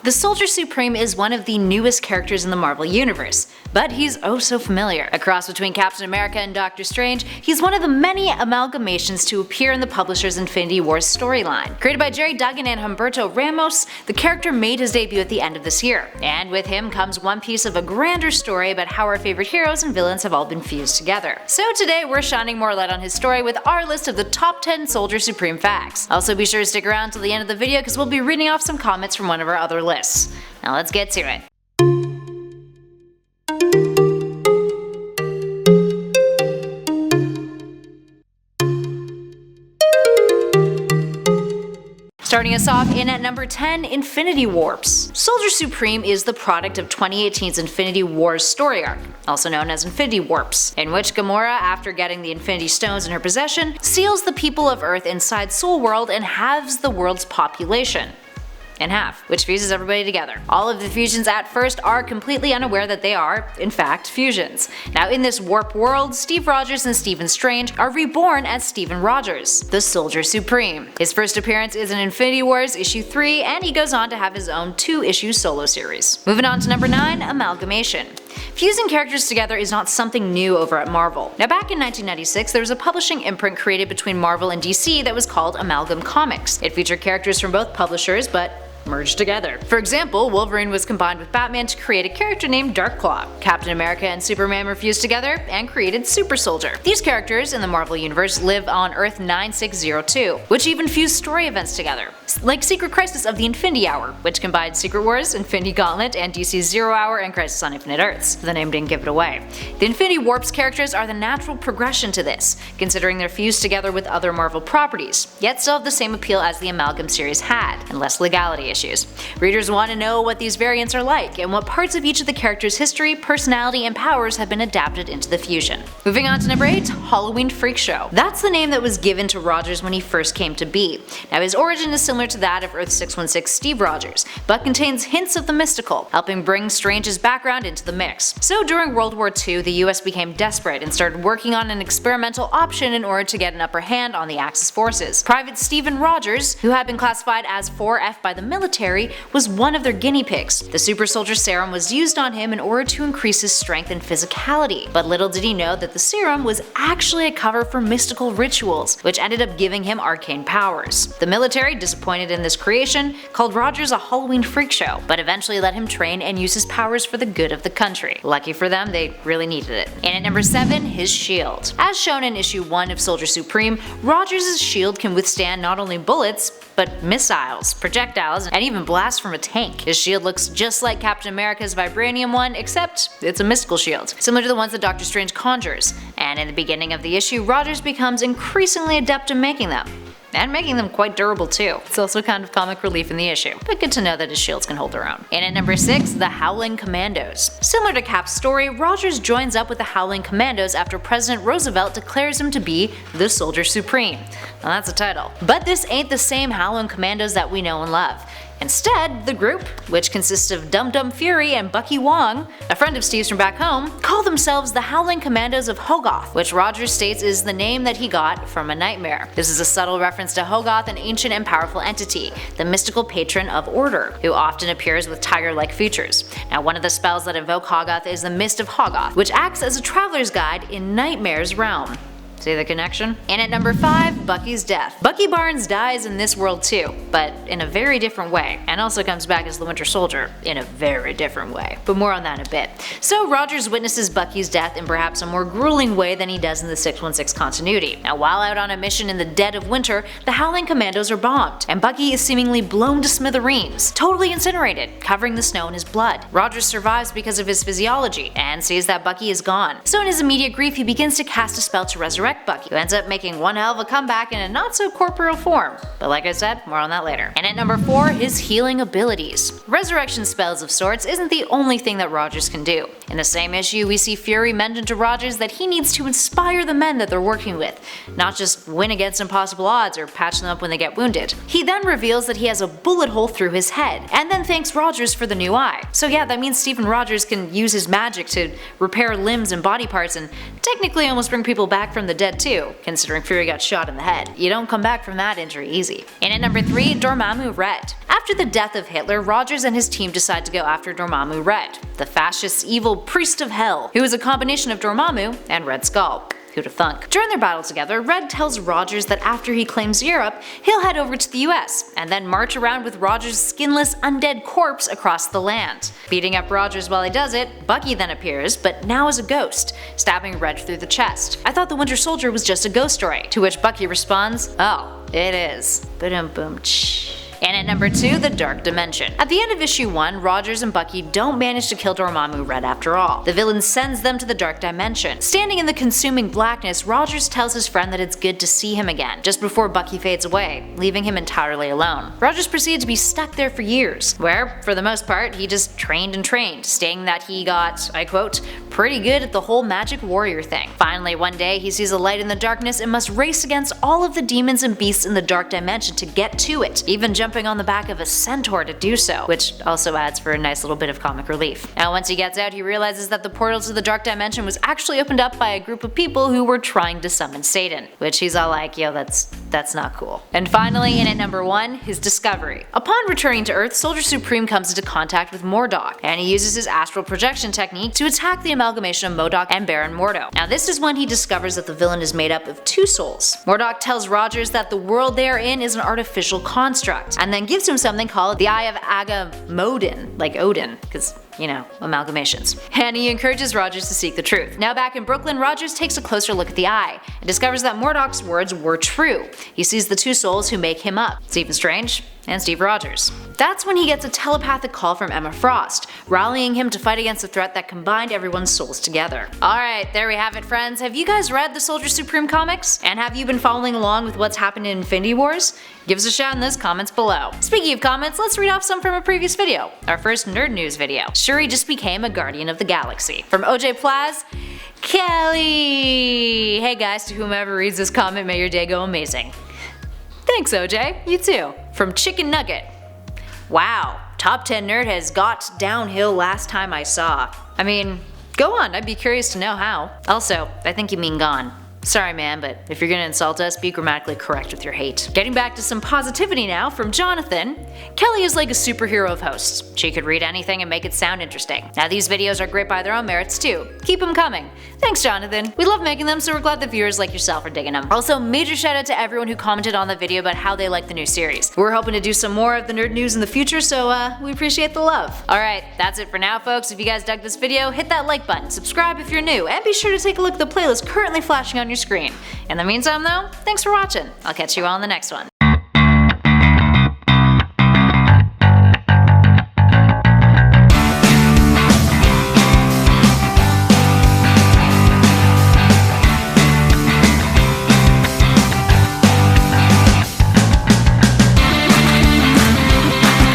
The Soldier Supreme is one of the newest characters in the Marvel Universe, but he's oh so familiar. A cross between Captain America and Doctor Strange, he's one of the many amalgamations to appear in the publisher's Infinity Wars storyline. Created by Gerry, Duggan, and Humberto Ramos, the character made his debut at the end of this year, and with him comes one piece of a grander story about how our favorite heroes and villains have all been fused together. So today we're shining more light on his story with our list of the top 10 Soldier Supreme facts. Also be sure to stick around till the end of the video because we'll be reading off some comments from one of our other lists. Now let's get to it. Starting us off in at number 10, Infinity Warps. Soldier Supreme is the product of 2018's Infinity Wars story arc, also known as Infinity Warps, in which Gamora, after getting the Infinity Stones in her possession, seals the people of Earth inside Soul World and halves the world's population in half, which fuses everybody together. All of the fusions at first are completely unaware that they are, in fact, fusions. Now in this warp world, Steve Rogers and Stephen Strange are reborn as Stephen Rogers, the Soldier Supreme. His first appearance is in Infinity Wars issue 3, and he goes on to have his own 2-issue solo series. Moving on to number 9, Amalgamation. Fusing characters together is not something new over at Marvel. Now back in 1996, there was a publishing imprint created between Marvel and DC that was called Amalgam Comics. It featured characters from both publishers, but merged together. For example, Wolverine was combined with Batman to create a character named Darkclaw. Captain America and Superman were fused together and created Super Soldier. These characters in the Marvel Universe live on Earth 9602, which even fused story events together, like Secret Crisis of the Infinity Hour, which combined Secret Wars, Infinity Gauntlet, and DC's Zero Hour and Crisis on Infinite Earths. The name didn't give it away. The Infinity Warps characters are the natural progression to this, considering they're fused together with other Marvel properties, yet still have the same appeal as the Amalgam series had, and less legality issues. Readers want to know what these variants are like, and what parts of each of the characters' history, personality, and powers have been adapted into the fusion. Moving on to number 8, Halloween Freak Show. That's the name that was given to Rogers when he first came to be. Now his origin is similar to that of Earth 616 Steve Rogers, but contains hints of the mystical, helping bring Strange's background into the mix. So during World War II, the US became desperate and started working on an experimental option in order to get an upper hand on the Axis forces. Private Stephen Rogers, who had been classified as 4F by the military, was one of their guinea pigs. The Super Soldier Serum was used on him in order to increase his strength and physicality, but little did he know that the serum was actually a cover for mystical rituals, which ended up giving him arcane powers. The military, disappointed in this creation, called Rogers a Halloween freak show, but eventually let him train and use his powers for the good of the country. Lucky for them, they really needed it. And at number 7, his shield. As shown in issue 1 of Soldier Supreme, Rogers' shield can withstand not only bullets, but missiles, projectiles, and even blasts from a tank. His shield looks just like Captain America's vibranium one, except it's a mystical shield, similar to the ones that Doctor Strange conjures, and in the beginning of the issue, Rogers becomes increasingly adept in making them. And making them quite durable too. It's also kind of comic relief in the issue, but good to know that his shields can hold their own. And at number 6, the Howling Commandos. Similar to Cap's story, Rogers joins up with the Howling Commandos after President Roosevelt declares him to be the Soldier Supreme. Now that's a title. But this ain't the same Howling Commandos that we know and love. Instead, the group, which consists of Dum Dum Fury and Bucky Wong, a friend of Steve's from back home, call themselves the Howling Commandos of Hogarth, which Rogers states is the name that he got from a nightmare. This is a subtle reference to Hogarth, an ancient and powerful entity, the mystical patron of order, who often appears with tiger-like features. Now one of the spells that invoke Hogarth is the Mist of Hogarth, which acts as a traveler's guide in Nightmare's realm. See the connection? And at number 5, Bucky's Death. Bucky Barnes dies in this world too, but in a very different way, and also comes back as the Winter Soldier in a very different way, but more on that in a bit. So Rogers witnesses Bucky's death in perhaps a more grueling way than he does in the 616 continuity. Now while out on a mission in the dead of winter, the Howling Commandos are bombed, and Bucky is seemingly blown to smithereens, totally incinerated, covering the snow in his blood. Rogers survives because of his physiology, and sees that Bucky is gone. So in his immediate grief, he begins to cast a spell to resurrect Bucky, who ends up making one hell of a comeback in a not so corporeal form. But like I said, more on that later. And at number 4, his healing abilities. Resurrection spells of sorts isn't the only thing that Rogers can do. In the same issue, we see Fury mention to Rogers that he needs to inspire the men that they're working with, not just win against impossible odds or patch them up when they get wounded. He then reveals that he has a bullet hole through his head, and then thanks Rogers for the new eye. So yeah, that means Stephen Rogers can use his magic to repair limbs and body parts and technically almost bring people back from the dead too, considering Fury got shot in the head. You don't come back from that injury easy. And at number 3, Dormammu Rhett. After the death of Hitler, Rogers and his team decide to go after Dormammu Rhett, the fascist evil priest of hell, who is a combination of Dormammu and Red Skull. Who'da thunk? During their battle together, Red tells Rogers that after he claims Europe, he'll head over to the US, and then march around with Rogers' skinless, undead corpse across the land. Beating up Rogers while he does it, Bucky then appears, but now as a ghost, stabbing Red through the chest. I thought the Winter Soldier was just a ghost story, to which Bucky responds, "Oh, it is. Ba-dum-bum tsh." And at number 2, the Dark Dimension. At the end of issue 1, Rogers and Bucky don't manage to kill Dormammu Rhett after all. The villain sends them to the Dark Dimension. Standing in the consuming blackness, Rogers tells his friend that it's good to see him again, just before Bucky fades away, leaving him entirely alone. Rogers proceeded to be stuck there for years, where, for the most part, he just trained and trained, stating that he got, I quote, pretty good at the whole magic warrior thing. Finally, one day, he sees a light in the darkness and must race against all of the demons and beasts in the Dark Dimension to get to it, even jumping on the back of a centaur to do so, which also adds for a nice little bit of comic relief. Now once he gets out, he realizes that the portal to the Dark Dimension was actually opened up by a group of people who were trying to summon Satan, which he's all like, yo, that's not cool. And finally, in at number 1, his discovery. Upon returning to Earth, Soldier Supreme comes into contact with Mordok, and he uses his astral projection technique to attack the amalgamation of MODOK and Baron Mordo. Now this is when he discovers that the villain is made up of 2 souls. Mordok tells Rogers that the world they are in is an artificial construct, and then gives him something called the Eye of Agamodin, like Odin, because you know, amalgamations. And he encourages Rogers to seek the truth. Now back in Brooklyn, Rogers takes a closer look at the eye and discovers that Mordok's words were true. He sees the 2 souls who make him up, Stephen Strange and Steve Rogers. That's when he gets a telepathic call from Emma Frost, rallying him to fight against the threat that combined everyone's souls together. Alright, there we have it friends. Have you guys read the Soldier Supreme comics? And have you been following along with what's happened in Infinity Wars? Give us a shout in those comments below. Speaking of comments, let's read off some from a previous video, our first nerd news video. Shuri just became a Guardian of the Galaxy. From OJ Plaz, Kelly! Hey guys, to whomever reads this comment, may your day go amazing. Thanks OJ, you too. From Chicken Nugget. Wow, Top 10 Nerd has got downhill last time I saw. I mean, go on, I'd be curious to know how. Also, I think you mean gone. Sorry man, but if you're gonna insult us, be grammatically correct with your hate. Getting back to some positivity now from Jonathan. Kelly is like a superhero of hosts. She could read anything and make it sound interesting. Now these videos are great by their own merits too. Keep them coming. Thanks Jonathan. We love making them, so we're glad the viewers like yourself are digging them. Also, major shout out to everyone who commented on the video about how they like the new series. We're hoping to do some more of the nerd news in the future, so we appreciate the love. Alright, that's it for now folks. If you guys dug this video, hit that like button, subscribe if you're new, and be sure to take a look at the playlist currently flashing on your screen. In the meantime though, thanks for watching. I'll catch you all in the next one.